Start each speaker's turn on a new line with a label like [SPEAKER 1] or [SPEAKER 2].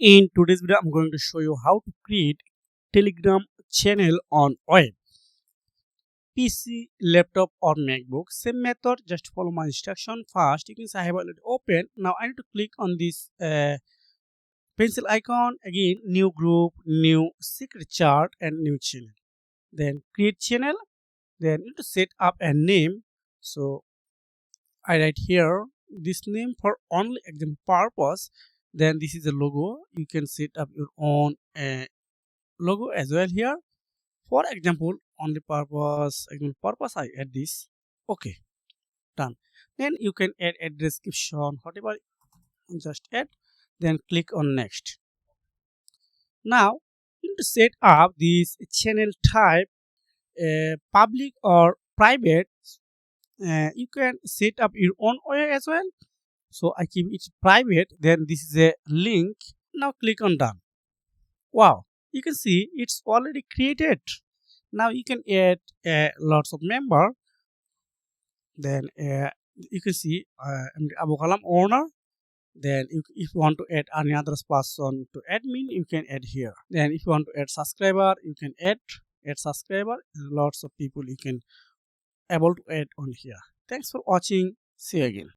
[SPEAKER 1] In today's video, I'm going to show you how to create Telegram channel on web, PC, laptop or MacBook. Same method, just follow my instruction. First, you can say I have already opened. Now I need to click on this pencil icon. Again, new group, new secret chart and new channel. Then create channel. Then you need to set up a name. So I write here this name for only exam purpose. Then this is the logo. You can set up your own logo as well here. For example, only purpose I add this. Okay, done. Then you can add a description, whatever, just add. Then click on next. Now you need to set up this channel type, public or private. You can set up your own way as well. So I keep it private. Then this is a link. Now click on done. Wow, you can see it's already created. Now you can add lots of member. Then you can see I'm the Abu Kalam owner. Then if you want to add any other person to admin, you can add here. Then if you want to add subscriber, you can add subscriber. Lots of people you can able to add on here. Thanks for watching. See you again.